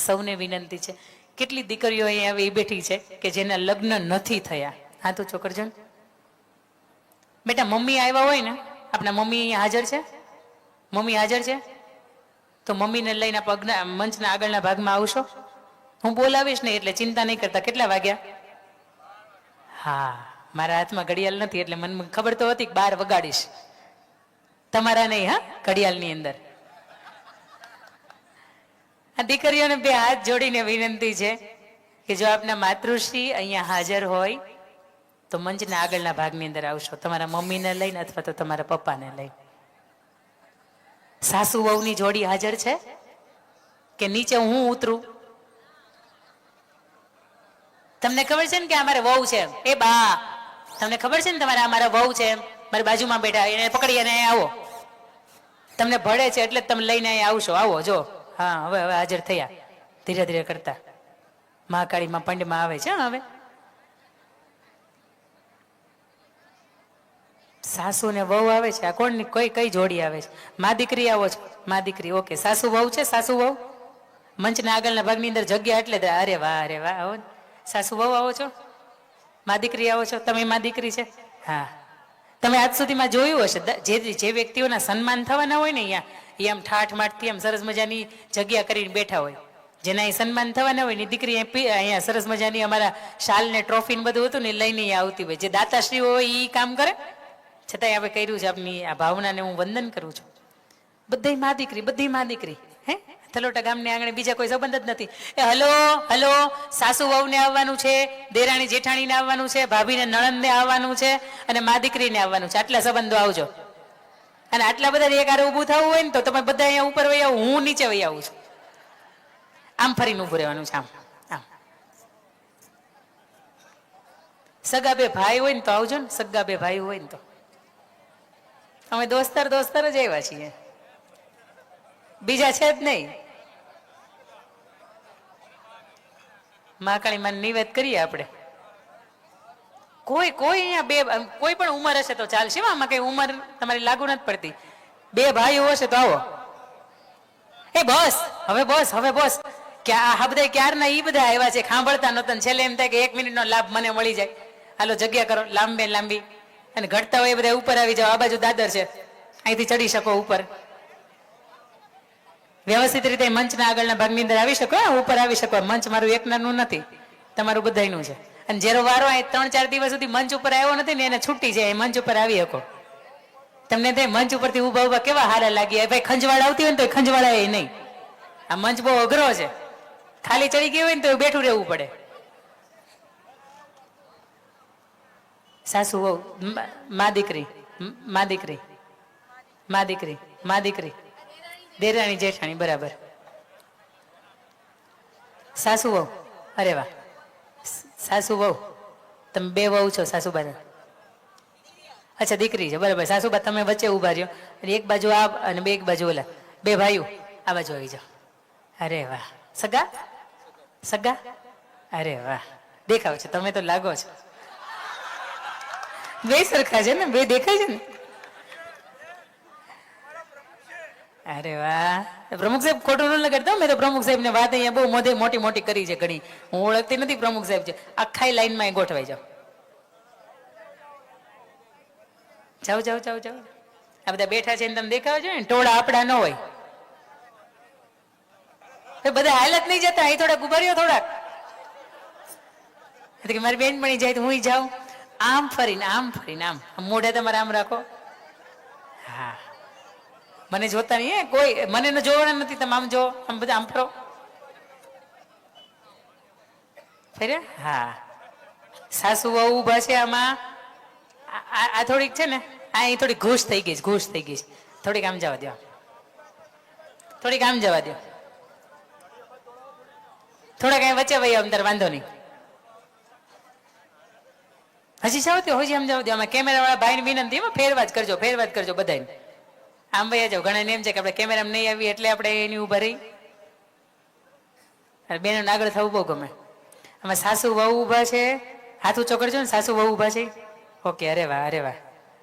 સૌને વિનંતી છે, કેટલી દીકરીઓ અહીંયા આવી બેઠી છે કે જેના લગ્ન નથી થયા? હા તો ચોકરજો ને બેટા. મમ્મી આવ્યા હોય ને, આપણા મમ્મી અહીંયા હાજર છે? મમ્મી હાજર છે? તો મમ્મીને લઈને પગના મંચના આગળના ભાગમાં આવશો. હું બોલાવીશ નહીં એટલે ચિંતા નહીં કરતા. કેટલા વાગ્યા? હા, મારા હાથમાં ઘડિયાળ નથી એટલે મને ખબર તો હતી કે 12 વગાડીશ. તમારા નહીં, હા, ઘડિયાળની અંદર. આ દીકરીઓને બે હાથ જોડીને વિનંતી છે કે જો આપના માતૃશ્રી અહીંયા હાજર હોય તો મંચના આગળના ભાગની અંદર આવશો, તમારા મમ્મીને લઈને અથવા તો તમારા પપ્પાને લઈને. સાસુ વહુની જોડી હાજર છે કે નીચે હું ઉતરું? તમને ખબર છે ને કે અમારે વહુ છે? એ બા, તમને ખબર છે ને તમારે અમારા વહુ છે, મારી બાજુમાં બેઠા, એને પકડી અને આવો. તમને ભળે છે એટલે તમે લઈને અહીંયા આવશો. આવો જો. હા, હવે હવે હાજર થયા ધીરે ધીરે કરતા. મહાકાળીમાં પંડમાં આવે છે. હવે સાસુ ને વહુ આવે છે. આ કોણ કઈ જોડી આવે છે? મા દીકરી આવો છો? મા દીકરી, ઓકે. સાસુ વહુ છે? સાસુ વહુ મંચના આગળના ભાગની અંદર જગ્યા એટલે અરે વાહ, અરે વાહ. આવો સાસુ વહુ આવો છો? મા દીકરી આવો છો? તમે મા દીકરી છે? હા. તમે આજ સુધીમાં જોયું હશે જે વ્યક્તિઓના સન્માન થવાના હોય ને અહીંયા, એ આમ ઠાઠ માઠથી આમ સરસ મજાની જગ્યા કરીને બેઠા હોય. જેના એ સન્માન થવાના હોય ને દીકરી અહીંયા સરસ મજાની અમારા શાલ ને ટ્રોફી ને બધું હતું ને લઈને આવતી હોય. જે દાતાશ્રી હોય એ કામ કરે, છતાંય આપણે કર્યું છે. આપની આ ભાવનાને હું વંદન કરું છું. બધી મા દીકરી, બધી મા દીકરી. હે થલોટા ગામને આંગણે બીજા કોઈ સંબંધ જ નથી. એ હલો હલો, સાસુ વહુને આવવાનું છે, દેરાણી જેઠાણીને આવવાનું છે, ભાભીને નણંદને આવવાનું છે અને મા દીકરીને આવવાનું છે. આટલા સંબંધો આવજો. અને આટલા બધા એક હારે ઊભું થવું હોય ને તો તમે બધા અહીંયા ઉપર વહી આવો, હું નીચે વહી આવું છું. આમ ફરીને ઊભું રહેવાનું છે. આમ આમ. સગા બે ભાઈ હોય ને તો આવજો ને. સગા બે ભાઈ હોય ને તો અમે દોસ્તાર જ આવ્યા છીએ, બીજા છે જ નહીં. મહાકાળી માં નિવેદ કરીએ આપણે. કોઈ અહીંયા બે કોઈ પણ ઉંમર હશે તો ચાલશે. આમાં કઈ ઉંમર તમારી લાગુ નથી પડતી. બે ભાઈઓ હશે તો આવો. એ બસ હવે, બસ હવે, બસ. આ બધા ક્યારના ઈ બધા આવ્યા છે, સાંભળતા નહોતા. છેલ્લે એમ થાય કે 1 મિનિટનો લાભ મને મળી જાય. હાલો જગ્યા કરો લાંબે લાંબી. અને ઘટતા હોય એ બધા ઉપર આવી જાઓ. આ બાજુ દાદર છે, અહીંથી ચડી શકો ઉપર. વ્યવસ્થિત રીતે મંચના આગળના ભાગની અંદર આવી શકો, ઉપર આવી શકો. મંચ મારું એકનાનું નથી, તમારું બધાયનું છે. અને જેનો વારો 3-4 દિવસ સુધી મંચ ઉપર આવ્યો નથી ને એને છૂટી જાય, મંચ ઉપર આવી શકો. તમને તે મંચ ઉપરથી ઉભા ઉભા કેવા હારા લાગી. ભાઈ ખંજવાળ આવતી હોય ને તો ખંજવાળા એ નહીં. આ મંચ બહુ અઘરો છે. ખાલી ચડી ગયો હોય ને તો બેઠું રહેવું પડે. સાસુ વહુ, મા દીકરી, મા દીકરી, મા દીકરી, મા દીકરી, દેરાણી જેઠાણી, બરાબર. સાસુ વહુ, અરે વાહ. સાસુ વહુ, તમે બે વહુ છો સાસુબા? અચ્છા દીકરી છે, બરાબર. સાસુબા તમે વચ્ચે ઉભા રહ્યો. એક બાજુ આ અને એક બાજુ ઓલા. બે ભાઈઓ આ બાજુ આવી જાઓ. અરે વાહ. સગા? સગા? અરે વાહ, દેખાવ છે. તમે તો લાગો છો. બે સરખા છે ને, બે દેખાય છે ને. અરે વાહ. પ્રમુખ સાહેબ ખોટું ન લગાડતા. મેં તો પ્રમુખ સાહેબ ને વાત અહીંયા બહુ મોટી મોટી કરી છે ઘણી. હું ઓળખતી નથી. પ્રમુખ સાહેબ છે. આખા લાઈનમાં ગોઠવાઈ જાઓ. જાઓ જાઓ જાઓ જાઓ. આ બધા બેઠા છે ને તમે દેખાવ છો ને. ટોળા આપડા ન હોય. બધા હાલત નહીં જતા. અહીં થોડાક ઉભા રહ્યો. થોડાક મારી બેન પણ જાય તો હું જાઉં. આમ ફરીને આમ ફરીને આમ. મોઢે તમારે આમ રાખો. હા, મને જોતા નહીં કોઈ. મને જોવાના નથી. તમે આમ જો. આમ બધા આમ ફરો. ફર્યા? હા. સાસુ વહુ ઉભા છે આમાં. આ થોડીક છે ને, આ થોડીક ઘૂસ થઈ ગઈ છે. ઘૂસ થઈ ગઈ છે. થોડીક આમ જવા દો. થોડીક આમ જવા દો. થોડાક અહીં વચ્ચે વહી અંદર, વાંધો નહીં. હજી જાવ દો, હજી આમ જાવ દો. આમાં કેમેરા વાળા ભાઈને વિનંતી, એમાં ફેરવા જ કરજો, ફેરવા જ કરજો બધાને. આમ વયા જાવ. ઘણા એમ છે કે આપણે કેમેરામાં નહીં આવીએ એટલે આપણે એની ઉભા રહી. બેનો આગળ થવું બહુ ગમે. આમાં સાસુ વહુ ઉભા છે. હાથ ઊંચો કરજો ને. સાસુ વહુ ઉભા છે. ઓકે. અરે વાહ, અરે વાહ.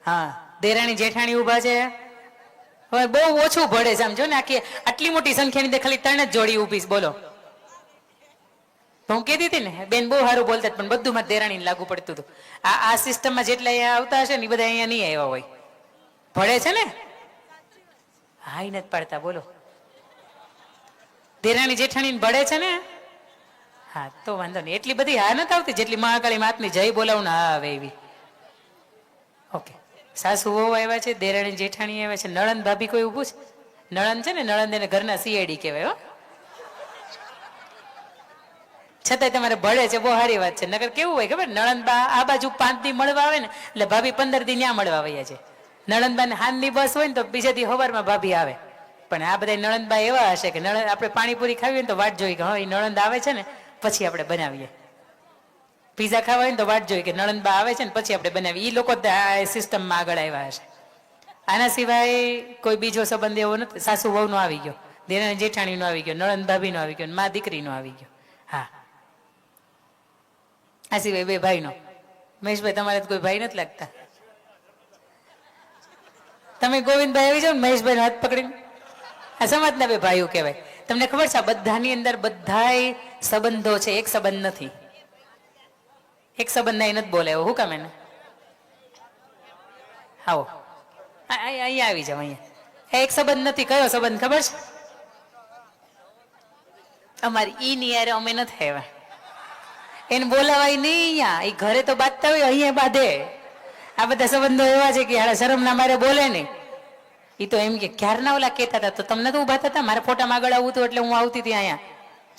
હા, દેરાણી જેઠાણી ઉભા છે. હવે બહુ ઓછું ભળે છે. આમ જો ને, આટલી મોટી સંખ્યાની ખાલી 3 જ જોડી ઊભી છે. બોલો હું કહેતી હતી ને બેન બહુ સારું બોલતા પણ બધું માં દેરાણીને લાગુ પડતું હતું. આ સિસ્ટમમાં જેટલા અહીંયા આવતા હશે ને એ બધા અહીંયા નહીં આવ્યા હોય. ભળે છે ને? હા, નથી પાડતા. બોલો, દેરાણી જેઠાણી ભળે છે ને? હા, તો વાંધો નહીં. એટલી બધી હા નથી આવતી જેટલી મહાકાળી માતની જય બોલાવું ને હા આવે એવી. ઓકે, સાસુ વહુ આવ્યા છે, દેરાણી જેઠાણી આવ્યા છે, નળંદ ભાભી કોઈ ઊભું છે? નળંદ છે ને, નળંદ એને ઘરના સીઆઈડી કહેવાય. હો, છતાંય તમારે ભળે છે, બહુ સારી વાત છે. નગર કેવું હોય ખબર, નળંદ બા આ બાજુ 5 દી મળવા આવે ને એટલે ભાભી 15 દી ત્યાં મળવા વયા છે. નળંદબા ને હાનની બસ હોય ને તો બીજા દી સવારમાં ભાભી આવે. પણ આ બધા નળંદબા એવા હશે કે આપણે પાણીપુરી ખાવી હોય ને તો વાટ જોઈ કે હા એ નળંદ આવે છે ને પછી આપણે બનાવીએ. પીઝા ખાવા હોય ને તો વાટ જોઈ કે નળંદબા આવે છે ને પછી આપણે બનાવીએ. એ લોકો સિસ્ટમમાં આગળ આવ્યા હશે. આના સિવાય કોઈ બીજો સંબંધ એવો નથી. સાસુ વહુનો આવી ગયો, દેરાણી જેઠાણીનો આવી ગયો, નળંદ ભાભીનો આવી ગયો, મા દીકરીનો આવી ગયો. હા, આ સિવાય 2 ભાઈનો. મહેશભાઈ, તમારે તો કોઈ ભાઈ નથી લાગતા. તમે ગોવિંદભાઈ આવી જાઓ ને મહેશભાઈ હાથ પકડીને. આ સમાજના 2 ભાઈઓ કહેવાય. તમને ખબર છે આ બધાની અંદર બધાય સંબંધો છે, એક સંબંધ નથી. એક સંબંધ નહીં નથી બોલાયો. હું કામ એને? આવો અહીંયા આવી જાઓ. અહીંયા એક સંબંધ નથી. કયો સંબંધ ખબર છે? અમારી ઈ ની યાર અમે નથી આવ્યા. એને બોલાવાય નહીં અહીંયા. એ ઘરે તો બાંધતા હોય, અહીંયા બાંધે. આ બધા સંબંધો એવા છે કે હાડા શરમ ના મારે બોલે નહીં. એ તો એમ કે ક્યારના ઓલા કહેતા હતા તો તમને તો ઉભા થતા. મારા ફોટામાં આગળ આવવું હતું એટલે હું આવતી હતી અહીંયા.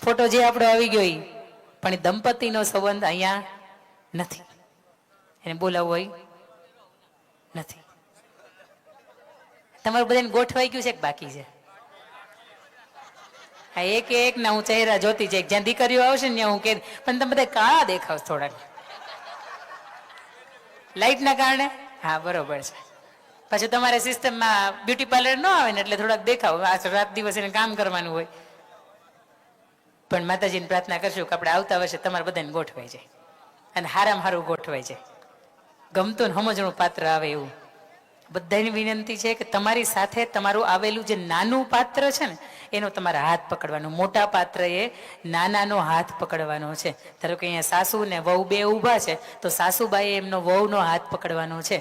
ફોટો જે આપણો આવી ગયો એ પણ એ દંપતીનો સંબંધ અહીંયા નથી. એને બોલાવવો હોય નથી. તમારું બધાને ગોઠવાઈ ગયું છે કે બાકી છે? હા, એક ના હું ચહેરા જોતી છે. જ્યાં દીકરીઓ આવશે ને ત્યાં હું કે પણ તમે બધા કાળા દેખાવ થોડાક લાઈટના કારણે. હા, બરોબર છે. પછી તમારે સિસ્ટમમાં બ્યુટી પાર્લર ન આવે ને એટલે થોડાક દેખાવ. આ રાત દિવસ એને કામ કરવાનું હોય. પણ માતાજીને પ્રાર્થના કરશું કે આપણે આવતા વર્ષે તમારે બધાને ગોઠવાઈ જાય અને હારામાં હારું ગોઠવાઈ જાય. ગમતું ને સમજણું પાત્ર આવે એવું. બધાની વિનંતી છે કે તમારી સાથે તમારું આવેલું જે નાનું પાત્ર છે ને એનો તમારે હાથ પકડવાનો. મોટા પાત્ર એ નાનાનો હાથ પકડવાનો છે. ધારો કે અહીંયા સાસુ ને વહુ 2 ઊભા છે તો સાસુબાઈએ એમનો વહુનો હાથ પકડવાનો છે.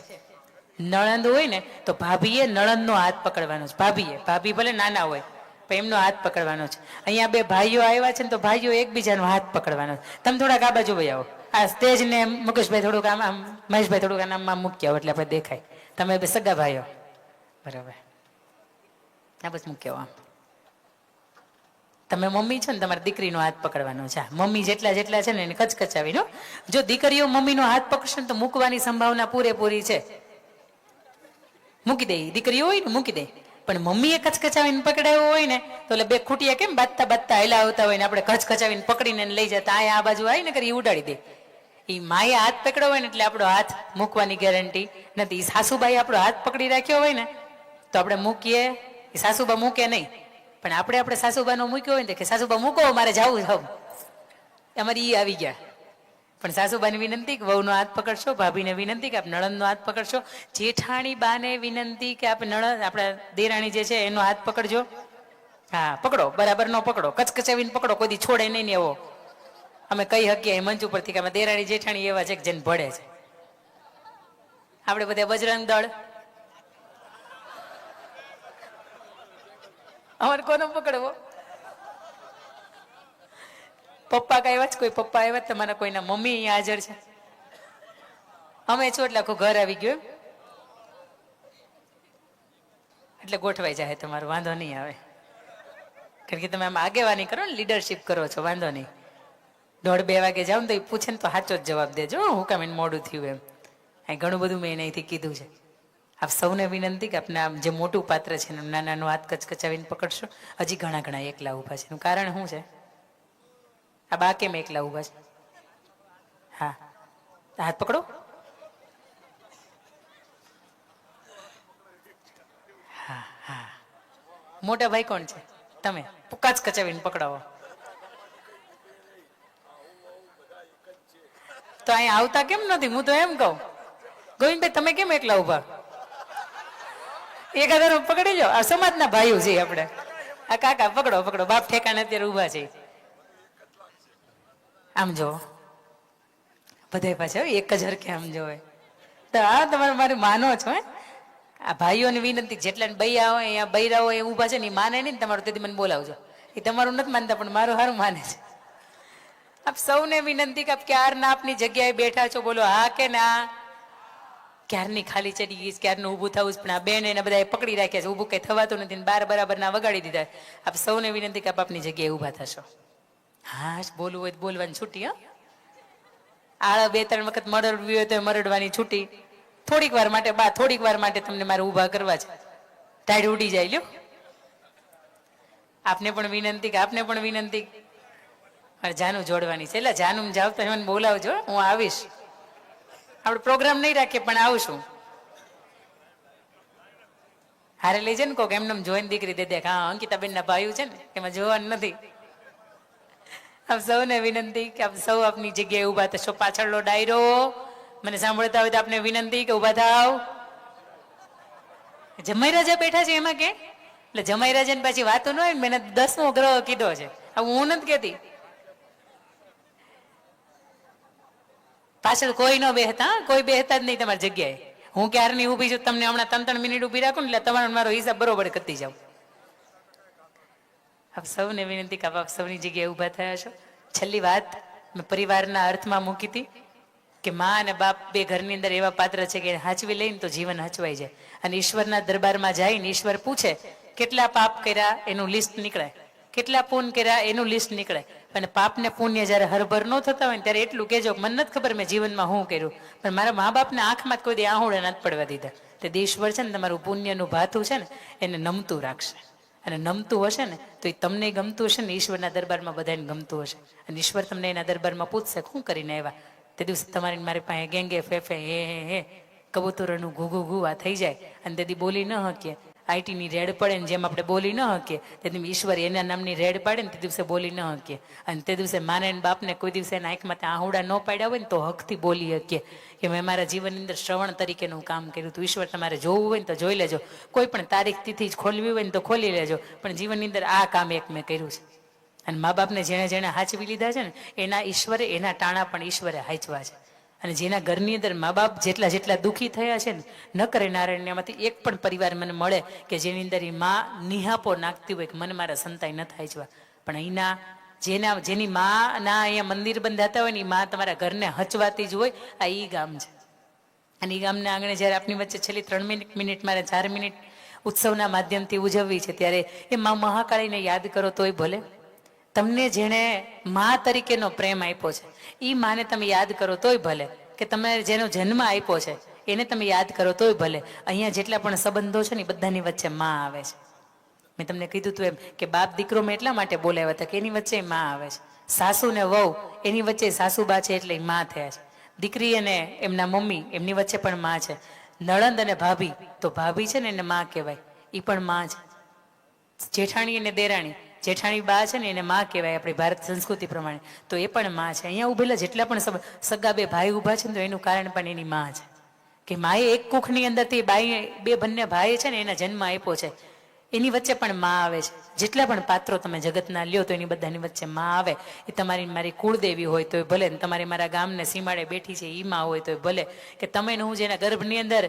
નણંદ હોય ને તો ભાભીએ નણંદનો હાથ પકડવાનો છે. ભાભી ભલે નાના હોય પણ એમનો હાથ પકડવાનો છે. અહીંયા 2 ભાઈઓ આવ્યા છે ને તો ભાઈઓ એકબીજાનો હાથ પકડવાનો છે. તમે થોડાક આ બાજુ વહી આવો. આ સ્ટેજ ને મુકેશભાઈ થોડુંક આમ, મહેશભાઈ થોડુંક આમ મૂકી આવો એટલે આપણે દેખાય. તમે 2 સગા ભાઈઓ બરાબર. આ બસ મૂકી આવો. આમ તમે મમ્મી છો ને તમારી દીકરીનો હાથ પકડવાનો છે. મમ્મી જેટલા છે ને એને કચકચાવીનો. જો દીકરીઓ મમ્મીનો હાથ પકડશે ને તો મૂકવાની સંભાવના પૂરેપૂરી છે. મૂકી દે. દીકરીઓ હોય ને મૂકી દે. પણ મમ્મીએ કચકચાવીને પકડાયો હોય ને તો એટલે 2 ખૂટિયા કેમ બાંધતા હેલા આવતા હોય ને આપણે કચકચાવીને પકડીને લઈ જતા. આ બાજુ આવી ને કરી ઉડાડી દે. એ માએ હાથ પકડ્યો હોય ને એટલે આપણો હાથ મૂકવાની ગેરંટી નથી. સાસુબાઈ આપણો હાથ પકડી રાખ્યો હોય ને તો આપણે મૂકીએ. એ સાસુબા મૂકે નહીં પણ આપણે સાસુબાનો મૂક્યો હોય ને કે સાસુબા મૂકો મારે જવું જાવ. અમારી ઈ આવી ગયા. પણ સાસુબાની વિનંતી કે વહુનો હાથ પકડશો, ભાભીને વિનંતી કે આપ નણંદનો હાથ પકડશો, જેઠાણી બાને વિનંતી કે આપ નણંદ આપણા દેરાણી જે છે એનો હાથ પકડજો. હા, પકડો, બરાબર નો પકડો, કચકચાવીને પકડો, કોઈ દી છોડે નહીં ને એવો. અમે કહી શકીએ મંચ ઉપરથી કે અમે દેરાણી જેઠાણી એવા છે કે જેને ભળે છે. આપણે બધા બજરંગ દળ. અમારે કોનો પકડવો? પપ્પા કઈ વાત? કોઈ પપ્પા આવ્યા? તમારા કોઈના મમ્મી અહીંયા હાજર છે? અમે છો એટલે આખું ઘર આવી ગયું એટલે ગોઠવાઈ જાય તમારો વાંધો નહીં આવે. કારણ કે તમે આમ આગેવાની કરો ને, લીડરશીપ કરો છો, વાંધો નહીં. 1:30-2 વાગે જાવ ને તો એ પૂછે ને તો સાચો જ જવાબ દેજો. હું કામ એને મોડું થયું એમ. અહીં ઘણું બધું મેં એનાથી કીધું છે. આપ સૌને વિનંતી કે આપના જે મોટું પાત્ર છે ને નાનાનો હાથ કચકચાવીને પકડશો. હજી ઘણા એકલા ઊભા છે. એનું કારણ શું છે? આ બા કેમ એકલા ઊભા છે? હા, હાથ પકડો. હા હા, મોટા ભાઈ કોણ છે? તમે કચકચાવીને પકડાવો. તો અહીંયા આવતા કેમ નથી? હું તો એમ કહું ગોવિંદભાઈ તમે કેમ એકલા ઊભા? એકાદાર પકડી લો. આ સમાજના ભાઈઓ છે આપણે. આ કાકા પકડો, બાપ ઠેકાણે અત્યારે ઊભા છે. આમ જો બધા પાછા એક જ હરખે આમ જોવે. તો આ તમારે મારે માનો છો હે. આ ભાઈઓને વિનંતી જેટલા બૈયા હોય અહીંયા બૈરા હોય એ ઊભા છે ને એ માને નહીં ને તમારું તેથી મને બોલાવજો. એ તમારું નથી માનતા પણ મારું સારું માને છે. આપ સૌને વિનંતી કે આપ ક્યારના આપની જગ્યાએ બેઠા છો, બોલો હા કે ના. ક્યારની ખાલી ચડી ગઈ, ક્યારનું ઊભું થવું પણ આ બેન એને બધા પકડી રાખ્યા છે, ઊભું કઈ થવાતું નથી ને બાર બરાબર ના વગાડી દીધા. આપ સૌને વિનંતી કે આપ આપની જગ્યાએ ઊભા થશો. હા બોલવું હોય તો બોલવાની છૂટી. હા આળા 2-3 વખત મરડવી હોય તો મરડવાની છૂટી. થોડીક વાર માટે થોડીક વાર માટે તમને મારે ઊભા કરવા છે. ટાઈડ ઉડી જાય લ્યો. આપને પણ વિનંતી કે આપને પણ વિનંતી મારે જાનું જોડવાની છે. એટલે જાનું જાવ તો મને બોલાવજો, હું આવીશ. આપણે પ્રોગ્રામ નહીં રાખીએ પણ આવશું. હારે લઈ જાય ને કોક એમને જોઈને દીકરી દે દેખ હા અંકિતાબેન ના ભાઈ છે ને એમાં જોવાનું નથી. આપ સૌને વિનંતી કે આપ સૌ આપની જગ્યાએ ઊભા થશો. પાછળનો ડાયરો મને સાંભળતા હોય તો આપને વિનંતી કે ઊભા થાવ. જમાઈ રાજા બેઠા છે એમાં કે એટલે જમાઈ રાજા ની પાછી વાતો ન હોય. મેં 10મો ગ્રહ કીધો છે, હું નથી કેતી. પાછળ કોઈ ન બેહતા, કોઈ બેહતા જ નહીં તમારી જગ્યાએ. હું ક્યારની ઊભી છું, તમને હમણાં 3-3 મિનિટ ઊભી રાખું ને એટલે તમારો મારો હિસાબ બરોબર કરતી જાઉં. આપ સૌને વિનંતી કે આપ સૌની જગ્યાએ ઊભા થયા છો. છેલ્લી વાત મેં પરિવારના અર્થમાં મૂકી હતી કે મા અને બાપ બે ઘરની અંદર એવા પાત્ર છે કે હાચવી લઈને તો જીવન હચવાઈ જાય. અને ઈશ્વરના દરબારમાં જઈને ઈશ્વર પૂછે કેટલા પાપ કર્યા એનું લિસ્ટ નીકળે, કેટલા પુણ્ય કર્યા એનું લિસ્ટ નીકળે. અને પાપ ને પુણ્ય જયારે હરભર ન થતા હોય ને ત્યારે એટલું કહેજો મને નથી ખબર મેં જીવનમાં શું કર્યું, પણ મારા મા બાપને આંખમાં કોઈ દી આહુડા નથી પડવા દીધા. તે ઈશ્વર છે ને તમારું પુણ્યનું ભાથું છે ને એને નમતું રાખશે. અને નમતું હશે ને તો એ તમને ગમતું હશે ને ઈશ્વરના દરબારમાં બધાને ગમતું હશે. અને ઈશ્વર તમને એના દરબારમાં પૂછશે શું કરીને આવ્યા. તે દિવસે તમારી મારી પાસે ગેંગે ફેફે હે કબૂતરોનું ઘૂ ઘૂ ઘૂ આ થઈ જાય. અને તેથી બોલી ન હકીએ. આઈટીની રેડ પડે ને જેમ આપણે બોલી ન હકીએ તેથી ઈશ્વર એના નામની રેડ પાડે ને તે દિવસે બોલી ન હકીએ. અને તે દિવસે માને બાપને કોઈ દિવસે એના આંખમાં ત્યાં આહુડા ન પાડ્યા હોય ને તો હકથી બોલી શકીએ કે મેં મારા જીવનની અંદર શ્રવણ તરીકેનું કામ કર્યું હતું. ઈશ્વર તમારે જોવું હોય ને તો જોઈ લેજો, કોઈ પણ તારીખ તિથિ જ ખોલવી હોય ને તો ખોલી લેજો, પણ જીવનની અંદર આ કામ એક મેં કર્યું છે. અને મા બાપને જેણે જેણે હાચવી લીધા છે ને એના ઈશ્વરે એના ટાણા પણ ઈશ્વરે હાચવા છે. અને જેના ઘરની અંદર મા બાપ જેટલા દુઃખી થયા છે ને ન કરે નારાયણ એમાંથી એક પણ પરિવાર મને મળે કે જેની અંદર એ મા નિહાપો નાખતી હોય કે મને મારા સંતાઈ ન થાય છે. પણ અહીંના જેની મા ના અહીંયા મંદિર બંધાતા હોય ને એ મા તમારા ઘરને હચવાતી જ હોય. આ ઈ ગામ છે. અને એ ગામના આંગણે જ્યારે આપની વચ્ચે છેલ્લી 3 મિનિટ મારે 4 મિનિટ ઉત્સવના માધ્યમથી ઉજવવી છે ત્યારે એ મા મહાકાળીને યાદ કરો તોય ભલે. તમને જેણે મા તરીકેનો પ્રેમ આપ્યો છે એ માને તમે યાદ કરો તોય ભલે. કે તમે જેનો જન્મ આપ્યો છે એને તમે યાદ કરો તોય ભલે. અહીંયા જેટલા પણ સંબંધો છે ને બધાની વચ્ચે મા આવે છે. મેં તમને કીધું તું એમ કે બાપ દીકરો મેં એટલા માટે બોલાવ્યા હતા કે એની વચ્ચે મા આવે છે. સાસુ ને વહુ એની વચ્ચે સાસુબા છે એટલે મા થયા છે. દીકરી અને એમના મમ્મી એમની વચ્ચે પણ મા છે. નણંદ અને ભાભી તો ભાભી છે ને એને મા કહેવાય, એ પણ મા છે. જેઠાણી અને દેરાણી, જેઠાણી બા છે ને એને મા કહેવાય આપણી ભારત સંસ્કૃતિ પ્રમાણે, તો એ પણ મા છે. અહીંયા ઉભેલા જેટલા પણ સગા બે ભાઈ ઊભા છે ને તો એનું કારણ પણ એની મા છે. કે માએ એક કુખની અંદરથી બે બંને ભાઈ છે ને એના જન્મ આપ્યો છે. એની વચ્ચે પણ મા આવે છે. જેટલા પણ પાત્રો તમે જગતના લ્યો તો એની બધાની વચ્ચે મા આવે. એ તમારી મારી કુળદેવી હોય તોય ભલે, તમારી મારા ગામને સીમાડે બેઠી છે એ મા હોય તોય ભલે, કે તમે હું જેના ગર્ભની અંદર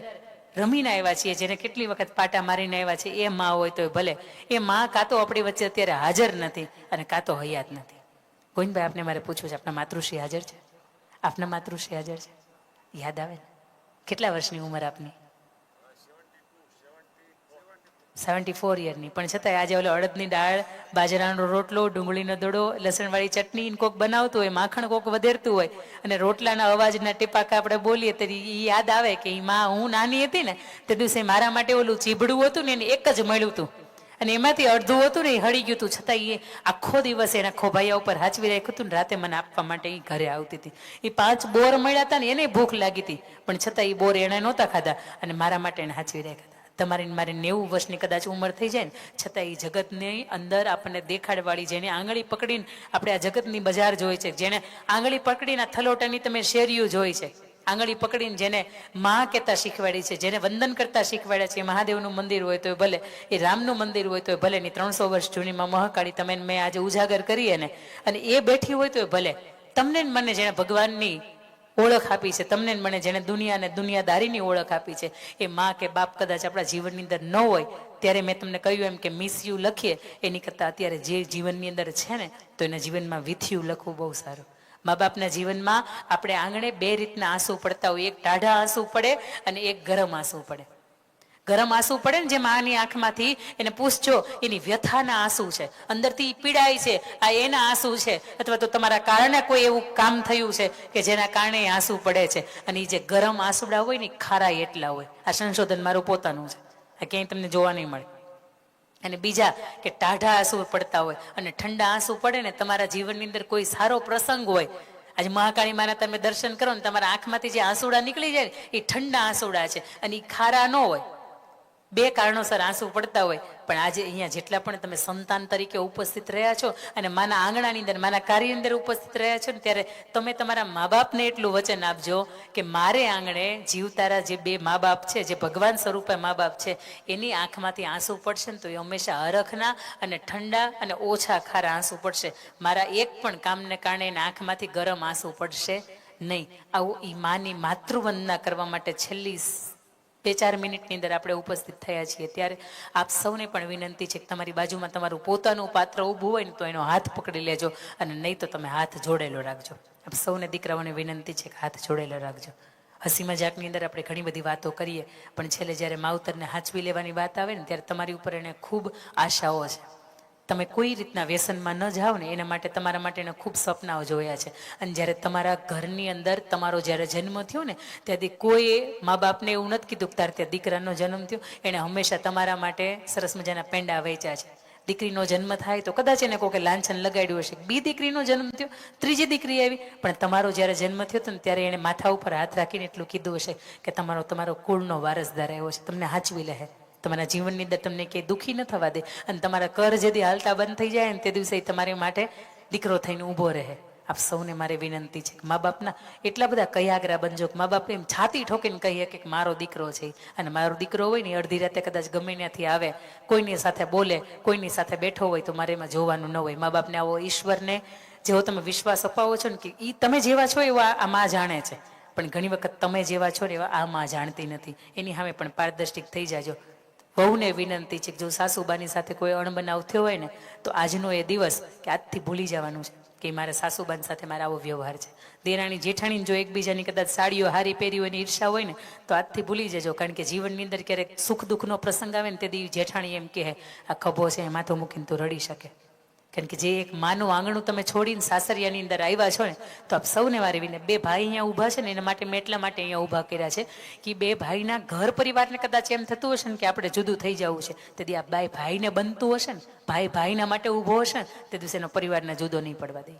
રમીને આવ્યા છીએ, જેને કેટલી વખત પાટા મારીને આવ્યા છે એ મા હોય તોય ભલે. એ મા કાં તો આપણી વચ્ચે અત્યારે હાજર નથી અને કાં તો હયાત નથી. ગોવિંદભાઈ આપને મારે પૂછવું છે, આપના માતૃશ્રી હાજર છે? આપના માતૃશ્રી હાજર છે? યાદ આવે ને? કેટલા વર્ષની ઉંમર આપની? 74 યરની. પણ છતાંય આજે ઓલો અડદની દાળ, બાજરાનો રોટલો, ડુંગળીનો દડો, લસણવાળી ચટણી કોક બનાવતું હોય, માખણ કોક વધેરતું હોય અને રોટલાના અવાજના ટીપાકા આપણે બોલીએ તો એ યાદ આવે કે હું નાની હતી ને તે દિવસે મારા માટે ઓલું ચીબડું હતું ને એને એક જ મળ્યું હતું અને એમાંથી અડધું હતું ને એ હળી ગયું હતું, છતાં એ આખો દિવસ એના ખોભાઈયા ઉપર હાચવી રાખ્યું હતું ને રાતે મને આપવા માટે એ ઘરે આવતી હતી. એ 5 બોર મળ્યા હતા ને એને ભૂખ લાગી હતી, પણ છતાં એ બોર એણે નહોતા ખાધા અને મારા માટે એને હાચવી રાખ્યા. તમારી મારી 90 વર્ષની કદાચ ઉંમર થઈ જાય ને છતાં એ જગતની અંદર આપણને દેખાડવાળી, જેને આંગળી પકડીને આપણે આ જગતની બજાર જોઈ છે, જેને આંગળી પકડીને થલોટાની તમે શેરીઓ જોઈ છે, આંગળી પકડીને જેને માં કહેતા શીખવાડી છે, જેને વંદન કરતા શીખવાડ્યા છે, મહાદેવનું મંદિર હોય તો ભલે, એ રામનું મંદિર હોય તો ભલે, ની 300 વર્ષ જૂનીમાં મહાકાળી તમે મેં આજે ઉજાગર કરીએ ને અને એ બેઠી હોય તો ભલે, તમને ને મને જેણે ભગવાનની ઓળખ આપી છે, તમને ને મને જેણે દુનિયા અને દુનિયાદારીની ઓળખ આપી છે, એ માં કે બાપ કદાચ આપણા જીવનની અંદર ન હોય ત્યારે મેં તમને કહ્યું એમ કે મિસ યુ લખીએ એની કરતાં અત્યારે જે જીવનની અંદર છે ને તો એના જીવનમાં વિથ યુ લખવું બહુ સારું. મા બાપના જીવનમાં આપણે આંગણે બે રીતના આંસુ પડતા હોય, એક ટાઢા આંસુ પડે અને એક ગરમ આંસુ પડે. ગરમ આંસુ પડે ને જે માની આંખમાંથી, એને પૂછજો એની વ્યથાના આંસુ છે, અંદરથી પીડાય છે, આ એના આંસુ છે, અથવા તો તમારા કારણે કોઈ એવું કામ થયું છે કે જેના કારણે આંસુ પડે છે. અને એ જે ગરમ આંસુડા હોય ને ખારા એટલા હોય. આ સંશોધન મારું પોતાનું છે, આ ક્યાંય તમને જોવા નહીં મળે. અને બીજા કે ટાઢા આંસુ પડતા હોય અને ઠંડા આંસુ પડે ને તમારા જીવનની અંદર કોઈ સારો પ્રસંગ હોય. આજે મહાકાળી માના તમે દર્શન કરો ને તમારા આંખમાંથી જે આંસુડા નીકળી જાય ને એ ઠંડા આંસુડા છે અને એ ખારા ન હોય. બે કારણોસર આંસુ પડતા હોય. પણ આજે અહીંયા જેટલા પણ તમે સંતાન તરીકે ઉપસ્થિત રહ્યા છો અને માના આંગણાની અંદર માના કાર્યની અંદર ઉપસ્થિત રહ્યા છો ને ત્યારે તમે તમારા મા બાપને એટલું વચન આપજો કે મારે આંગણે જીવતારા જે બે મા બાપ છે, જે ભગવાન સ્વરૂપે મા બાપ છે, એની આંખમાંથી આંસુ પડશે ને તો એ હંમેશા હરખના અને ઠંડા અને ઓછા ખારા આંસુ પડશે. મારા એક પણ કામને કારણે એના આંખમાંથી ગરમ આંસુ પડશે નહીં. આવું એ માની માતૃવંદના કરવા માટે છેલ્લી 2-4 મિનિટની અંદર આપણે ઉપસ્થિત થયા છીએ. ત્યારે આપ સૌને પણ વિનંતી છે કે તમારી બાજુમાં તમારું પોતાનું પાત્ર ઊભું હોય ને તો એનો હાથ પકડી લેજો, અને નહીં તો તમે હાથ જોડેલો રાખજો. આપ સૌને દીકરાઓને વિનંતી છે કે હાથ જોડેલો રાખજો. હસી મજાકની અંદર આપણે ઘણી બધી વાતો કરીએ, પણ છેલ્લે જ્યારે માવતરને હાચવી લેવાની વાત આવે ને ત્યારે તમારી ઉપર એને ખૂબ આશાઓ છે. તમે કોઈ રીતના વ્યસનમાં ન જાઓ ને એના માટે તમારા માટે એને ખૂબ સપનાઓ જોયા છે. અને જ્યારે તમારા ઘરની અંદર તમારો જ્યારે જન્મ થયો ને ત્યાંથી કોઈ મા બાપને એવું નથી કીધું કે તારે ત્યાં દીકરાનો જન્મ થયો. એણે હંમેશા તમારા માટે સરસ મજાના પેંડા વેચ્યા છે. દીકરીનો જન્મ થાય તો કદાચ એને કોઈ લાંછન લગાડ્યું હશે. બી દીકરીનો જન્મ થયો, ત્રીજી દીકરી આવી, પણ તમારો જ્યારે જન્મ થયો હતો ને ત્યારે એણે માથા ઉપર હાથ રાખીને એટલું કીધું હશે કે તમારો કુળનો વારસદાર આવ્યો છે, તમને હાચવી લે, તમારા જીવનની અંદર તમને ક્યાંય દુઃખી ન થવા દે. અને તમારા કર જેથી હાલતા બંધ થઈ જાય ને તે દિવસે તમારી માટે દીકરો થઈને ઊભો રહે. આપ સૌને મારી વિનંતી છે કે મા બાપના એટલા બધા કયાગરા બનજો કે મા બાપ એમ છાતી ઠોકીને કહીએ કે મારો દીકરો છે. અને મારો દીકરો હોય ને અડધી રાતે કદાચ ગમે ત્યાંથી આવે, કોઈની સાથે બોલે, કોઈની સાથે બેઠો હોય તો મારે એમાં જોવાનું ન હોય. મા બાપને આવો ઈશ્વરને જેવો તમે વિશ્વાસ અપાવો છો ને કે એ તમે જેવા છો એવા આ મા જાણે છે, પણ ઘણી વખત તમે જેવા છો ને એવા આ મા જાણતી નથી. એની સામે પણ પારદર્શિક થઈ જાજો. વહુને વિનંતી છે કે જો સાસુબાની સાથે કોઈ અણબનાવ થયો હોય ને તો આજનો એ દિવસ કે આજથી ભૂલી જવાનું છે કે મારા સાસુબાની સાથે મારા આવો વ્યવહાર છે. દેરાણી જેઠાણીને જો એકબીજાની કદાચ સાડીઓ હારી પહેરી હોય ને ઈર્ષા હોય ને તો આજથી ભૂલી જજો. કારણ કે જીવનની અંદર ક્યારેક સુખ દુઃખનો પ્રસંગ આવે ને તે દી જેઠાણી એમ કહે આ ખભો છે એ માથું મૂકીને તું રડી શકે. કારણ કે જે એક માનું આંગણું તમે છોડીને સાસરિયાની અંદર આવ્યા છો ને તો આપ સૌને વારે વિને બે ભાઈ અહીંયા ઊભા છે ને એના માટે મેં એટલા માટે અહીંયા ઊભા કર્યા છે કે બે ભાઈના ઘર પરિવારને કદાચ એમ થતું હશે ને કે આપણે જુદું થઈ જવું છે, તેથી આ બે ભાઈને બનતું હશે ને, ભાઈ ભાઈના માટે ઊભો હશે ને તે દિવસે એનો પરિવારને જુદો નહીં પડવા દે.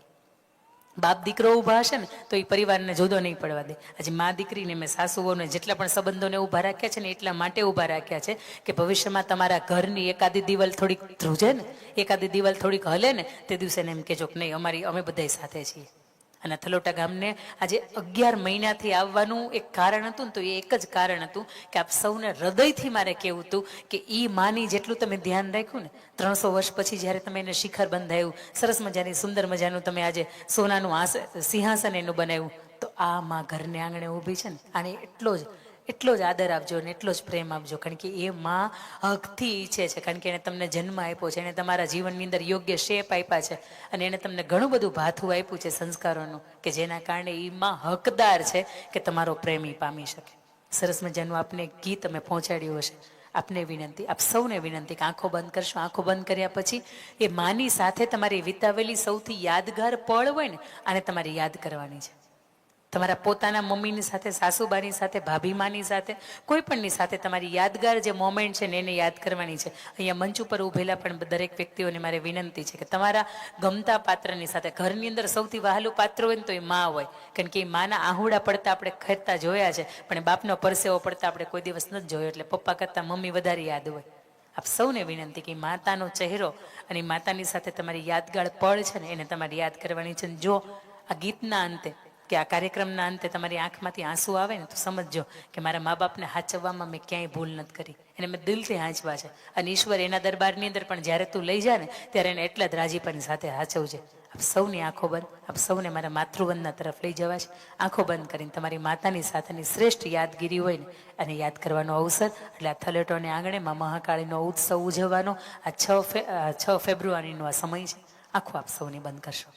બાપ દીકરો ઊભા હશે ને તો એ પરિવારને જુદો નહીં પડવા દે. આજે મા દીકરીને મેં સાસુઓને જેટલા પણ સંબંધોને ઊભા રાખ્યા છે ને એટલા માટે ઊભા રાખ્યા છે કે ભવિષ્યમાં તમારા ઘરની એકાદી દિવાલ થોડીક ધ્રુજે ને, એકાદી દિવાલ થોડીક હલે ને તે દિવસે એમ કહેજો કે નહીં અમે બધા સાથે છીએ. અને થલોટા ગામને આજે 11 મહિનાથી આવવાનું એક કારણ હતું ને તો એ એક જ કારણ હતું કે આપ સૌને હૃદયથી મારે કહેવું હતું કે એ માની જેટલું તમે ધ્યાન રાખ્યું ને 300 વર્ષ પછી જ્યારે તમે એને શિખર બંધાયું, સરસ મજાની સુંદર મજાનું તમે આજે સોનાનું સિંહાસન એનું બનાવ્યું, તો આ માં ઘરને આંગણે ઊભી છે ને આને એટલો જ આદર આપજો અને એટલો જ પ્રેમ આપજો. કારણ કે એ માં હકથી ઈચ્છે છે, કારણ કે એને તમને જન્મ આપ્યો છે, એને તમારા જીવનની અંદર યોગ્ય શેપ આપ્યા છે અને એને તમને ઘણું બધું ભાથું આપ્યું છે સંસ્કારોનું કે જેના કારણે એ માં હકદાર છે કે તમારો પ્રેમ એ પામી શકે. સરસ મજાનું આપને ગીત અમે પહોંચાડ્યું હશે. આપને વિનંતી, આપ સૌને વિનંતી કે આંખો બંધ કરશો. આંખો બંધ કર્યા પછી એ માની સાથે તમારી વિતાવેલી સૌથી યાદગાર પળ હોય ને આને તમારે યાદ કરવાની છે. તમારા પોતાના મમ્મીની સાથે, સાસુબાની સાથે, ભાભીમાની સાથે, કોઈ પણની સાથે તમારી યાદગાર જે મોમેન્ટ છે ને એને યાદ કરવાની છે. અહીંયા મંચ ઉપર ઊભેલા પણ દરેક વ્યક્તિઓને મારે વિનંતી છે કે તમારા ગમતા પાત્રની સાથે, ઘરની અંદર સૌથી વહાલું પાત્ર હોય ને તો એ માં હોય. કારણ કે એ માના આહુડા પડતા આપણે ખેરતા જોયા છે, પણ બાપનો પરસેવો પડતા આપણે કોઈ દિવસ નથી જોયો. એટલે પપ્પા કરતાં મમ્મી વધારે યાદ હોય. આપ સૌને વિનંતી કે માતાનો ચહેરો અને માતાની સાથે તમારી યાદગાર પળ છે ને એને તમારે યાદ કરવાની છે. જો આ ગીતના અંતે કે આ કાર્યક્રમના અંતે તમારી આંખમાંથી આંસુ આવે ને તો સમજજો કે મારા મા બાપને હાચવવામાં મેં ક્યાંય ભૂલ નથી કરી, એને મેં દિલથી હાંચવા છે. અને ઈશ્વર એના દરબારની અંદર પણ જ્યારે તું લઈ જા ને ત્યારે એને એટલા જ રાજીપાની સાથે હાચવજે. આપ સૌની આંખો બંધ, આપ સૌને મારા માતૃવંદના તરફ લઈ જવા છે. આંખો બંધ કરીને તમારી માતાની સાથેની શ્રેષ્ઠ યાદગીરી હોય ને અને યાદ કરવાનો અવસર. એટલે આ થલેટોને આંગણે માં મહાકાળીનો ઉત્સવ ઉજવવાનો આ 6 ફેબ્રુઆરીનો આ સમય છે. આંખો આપ સૌની બંધ કરશો.